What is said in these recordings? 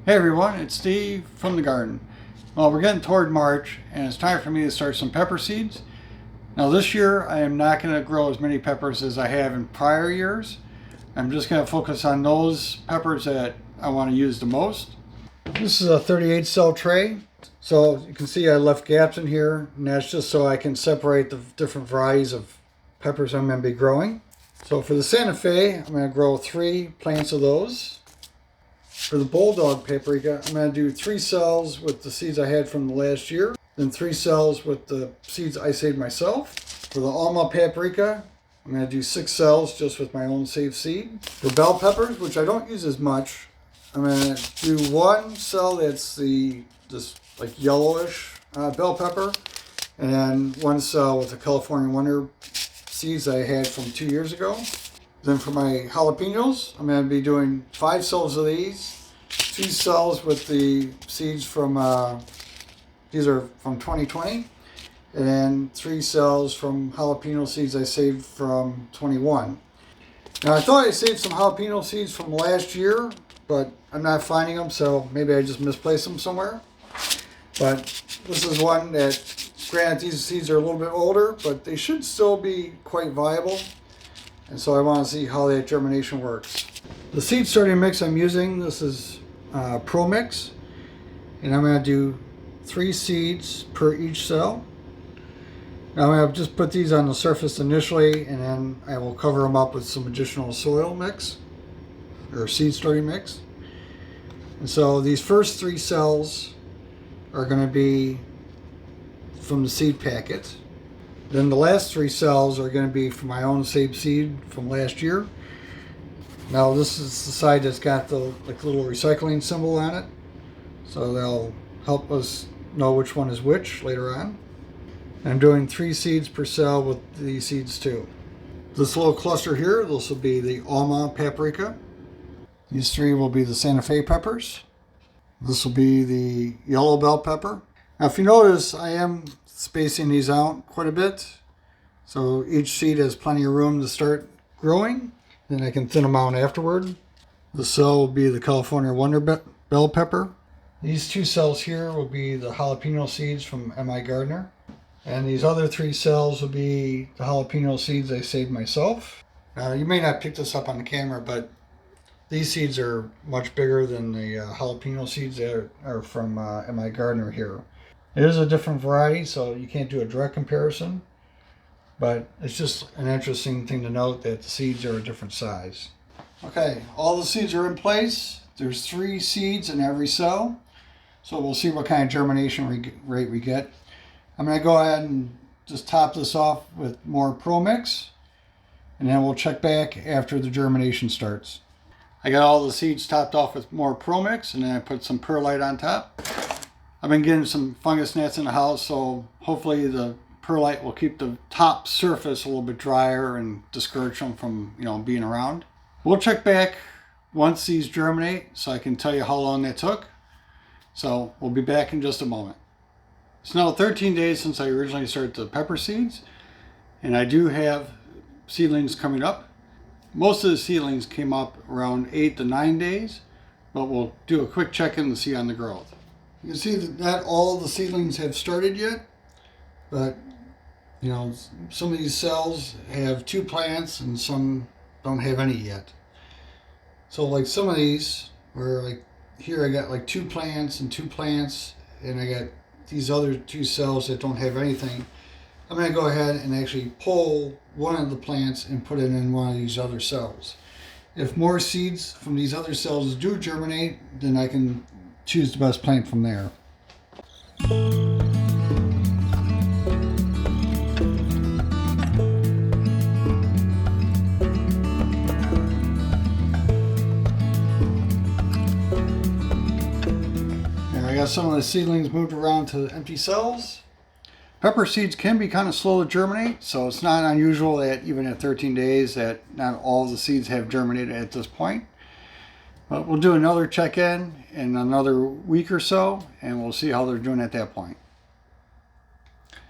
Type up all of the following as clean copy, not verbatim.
Hey everyone, it's Steve from the garden. Well, we're getting toward March and it's time for me to start some pepper seeds. Now this year I am not going to grow as many peppers as I have in prior years. I'm just going to focus on those peppers that I want to use the most. This is a 38 cell tray. So you can see I left gaps in here, and that's just so I can separate the different varieties of peppers I'm going to be growing. So for the Santa Fe, I'm going to grow 3 plants of those. For the bulldog paprika, I'm going to do 3 cells with the seeds I had from the last year, then 3 cells with the seeds I saved myself. For the Alma paprika, I'm going to do 6 cells just with my own saved seed. For bell peppers, which I don't use as much, I'm going to do 1 cell that's this like yellowish bell pepper, and then 1 cell with the California Wonder seeds I had from 2 years ago. Then for my jalapenos, I'm going to be doing 5 cells of these, 2 cells with the seeds from, these are from 2020, and then 3 cells from jalapeno seeds I saved from 21. Now I thought I saved some jalapeno seeds from last year, but I'm not finding them, so maybe I just misplaced them somewhere. But this is one that, granted these seeds are a little bit older, but they should still be quite viable. And so I want to see how that germination works. The seed starting mix I'm using, this is Pro Mix. And I'm going to do 3 seeds per each cell. Now I'm going to just put these on the surface initially, and then I will cover them up with some additional soil mix, or seed starting mix. And so these first 3 cells are going to be from the seed packet. Then the last 3 cells are going to be from my own saved seed from last year. Now this is the side that's got the little recycling symbol on it, so they'll help us know which one is which later on. I'm doing 3 seeds per cell with these seeds too. This little cluster here, this will be the Alma paprika. These 3 will be the Santa Fe peppers. This will be the yellow bell pepper. Now if you notice, I am spacing these out quite a bit, so each seed has plenty of room to start growing. Then I can thin them out afterward. The cell will be the California Wonder bell pepper. These 2 cells here will be the jalapeno seeds from M.I. Gardner, and these other 3 cells will be the jalapeno seeds I saved myself. Now you may not pick this up on the camera, but these seeds are much bigger than the jalapeno seeds that are from M.I. Gardner here. It is a different variety, so you can't do a direct comparison, but it's just an interesting thing to note that the seeds are a different size. Okay, all the seeds are in place. There's 3 seeds in every cell, so we'll see what kind of germination rate we get. I'm going to go ahead and just top this off with more Pro Mix, and then we'll check back after the germination starts. I got all the seeds topped off with more Pro Mix, and then I put some perlite on top. I've been getting some fungus gnats in the house, so hopefully the perlite will keep the top surface a little bit drier and discourage them from, being around. We'll check back once these germinate so I can tell you how long that took. So we'll be back in just a moment. It's now 13 days since I originally started the pepper seeds, and I do have seedlings coming up. Most of the seedlings came up around 8 to 9 days, but we'll do a quick check-in to see on the growth. You can see that not all the seedlings have started yet, but some of these cells have 2 plants and some don't have any yet. So like some of these, where like here I got like 2 plants and 2 plants, and I got these other 2 cells that don't have anything. I'm going to go ahead and actually pull one of the plants and put it in one of these other cells. If more seeds from these other cells do germinate, then I can choose the best plant from there. There, I got some of the seedlings moved around to empty cells. Pepper seeds can be kind of slow to germinate, so it's not unusual that even at 13 days that not all the seeds have germinated at this point. But we'll do another check-in in another week or so, and we'll see how they're doing at that point.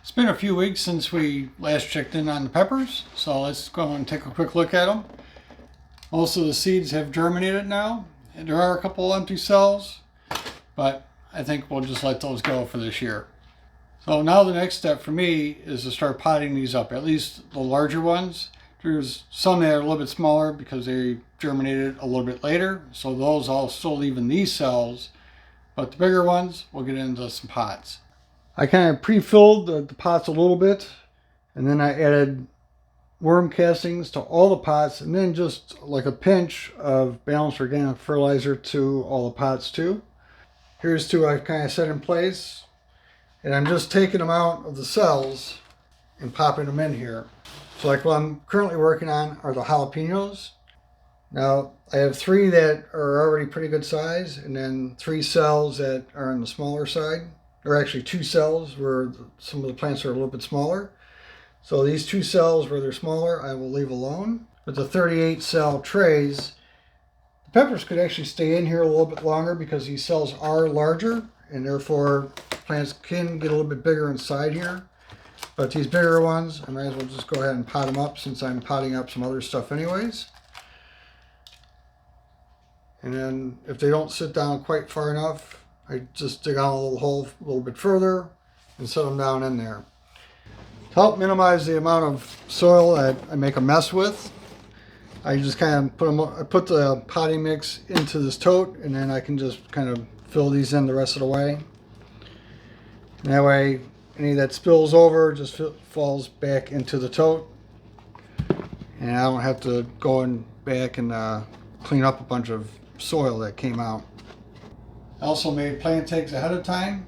It's been a few weeks since we last checked in on the peppers, so let's go and take a quick look at them. Most of the seeds have germinated now, and there are a couple empty cells. but I think we'll just let those go for this year. So now the next step for me is to start potting these up, at least the larger ones. There's some that are a little bit smaller because they germinated a little bit later, so those I'll still leave in these cells, but the bigger ones we'll get into some pots. I kind of pre-filled the pots a little bit, and then I added worm castings to all the pots, and then just like a pinch of balanced organic fertilizer to all the pots too. Here's two I've kind of set in place, and I'm just taking them out of the cells and popping them in here. So like what I'm currently working on are the jalapenos. Now I have 3 that are already pretty good size, and then 3 cells that are on the smaller side. There are actually 2 cells where some of the plants are a little bit smaller. So these 2 cells where they're smaller I will leave alone. But the 38 cell trays, the peppers could actually stay in here a little bit longer because these cells are larger, and therefore plants can get a little bit bigger inside here. But these bigger ones, I might as well just go ahead and pot them up since I'm potting up some other stuff anyways. And then if they don't sit down quite far enough, I just dig out a little hole a little bit further and set them down in there. To help minimize the amount of soil that I make a mess with, I just kind of I put the potting mix into this tote, and then I can just kind of fill these in the rest of the way. And that way, any that spills over just falls back into the tote, and I don't have to go back and clean up a bunch of soil that came out. I also made plant tags ahead of time.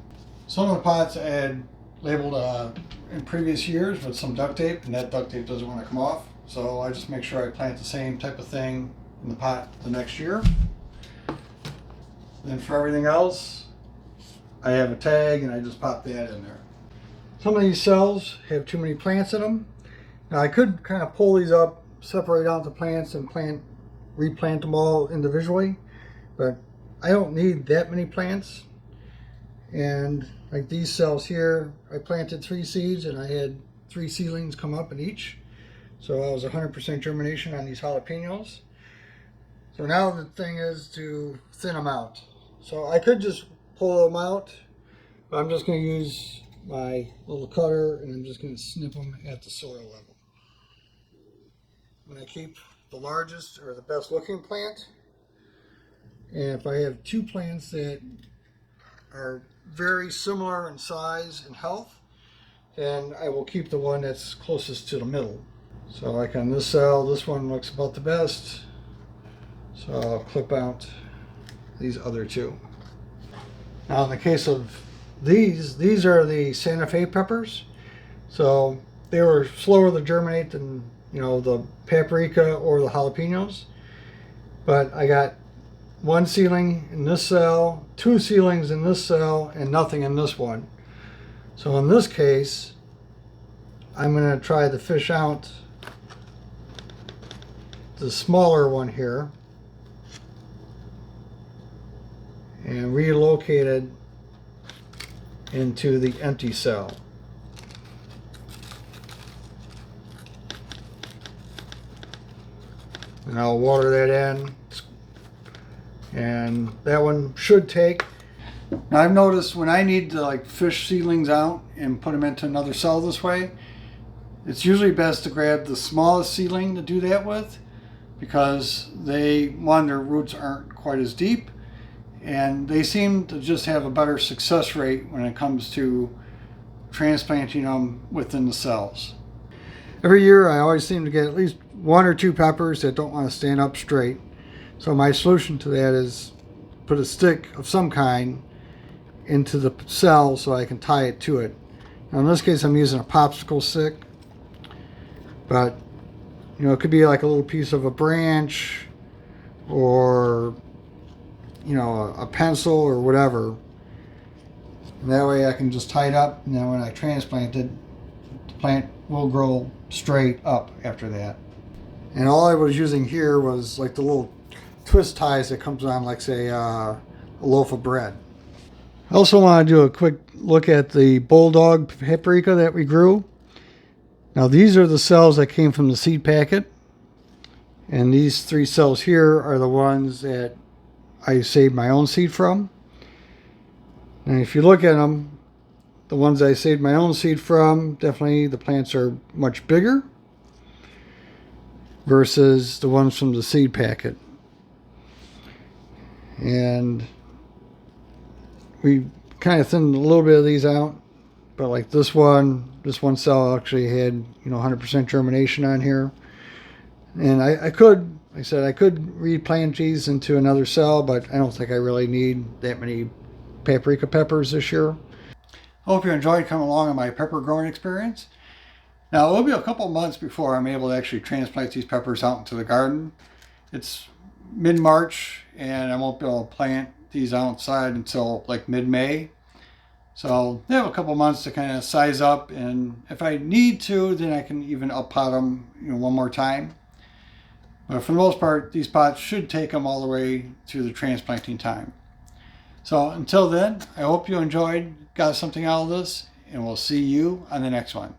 Some of the pots I had labeled in previous years with some duct tape, and that duct tape doesn't want to come off, so I just make sure I plant the same type of thing in the pot the next year. Then for everything else, I have a tag and I just pop that in there. Some of these cells have too many plants in them. Now I could kind of pull these up, separate out the plants, and replant them all individually, but I don't need that many plants. And like these cells here, I planted 3 seeds and I had 3 seedlings come up in each. So I was 100% germination on these jalapenos. So now the thing is to thin them out. So I could just pull them out, but I'm just going to use my little cutter and I'm just going to snip them at the soil level. I'm going to keep the largest or the best looking plant, and if I have 2 plants that are very similar in size and health, then I will keep the one that's closest to the middle. So like on this cell, this one looks about the best, so I'll clip out these other 2. Now in the case of these are the Santa Fe peppers. So they were slower to germinate than, the paprika or the jalapenos. But I got 1 seedling in this cell, 2 seedlings in this cell, and nothing in this one. So in this case, I'm going to try to fish out the smaller one here and relocate it into the empty cell. And I'll water that in, and that one should take. Now I've noticed when I need to fish seedlings out and put them into another cell this way, it's usually best to grab the smallest seedling to do that with, because their roots aren't quite as deep, and they seem to just have a better success rate when it comes to transplanting them within the cells. Every year I always seem to get at least 1 or 2 peppers that don't want to stand up straight. So my solution to that is put a stick of some kind into the cell so I can tie it to it. Now in this case I'm using a popsicle stick, but it could be like a little piece of a branch or a pencil or whatever. And that way I can just tie it up, and then when I transplant it, the plant will grow straight up after that. And all I was using here was like the little twist ties that comes on, like say a loaf of bread. I also want to do a quick look at the bulldog paprika that we grew. Now these are the cells that came from the seed packet, and these 3 cells here are the ones that I saved my own seed from. And if you look at them, the ones I saved my own seed from, definitely the plants are much bigger versus the ones from the seed packet. And we kind of thinned a little bit of these out, but like this one cell actually had 100% germination on here. And I could, like I said, I could replant these into another cell, but I don't think I really need that many paprika peppers this year. I hope you enjoyed coming along on my pepper growing experience. Now it'll be a couple months before I'm able to actually transplant these peppers out into the garden. It's mid-March and I won't be able to plant these outside until like mid-May. So they have a couple months to kind of size up, and if I need to, then I can even up pot them one more time. But for the most part, these pots should take them all the way to the transplanting time. So until then, I hope you enjoyed, got something out of this, and we'll see you on the next one.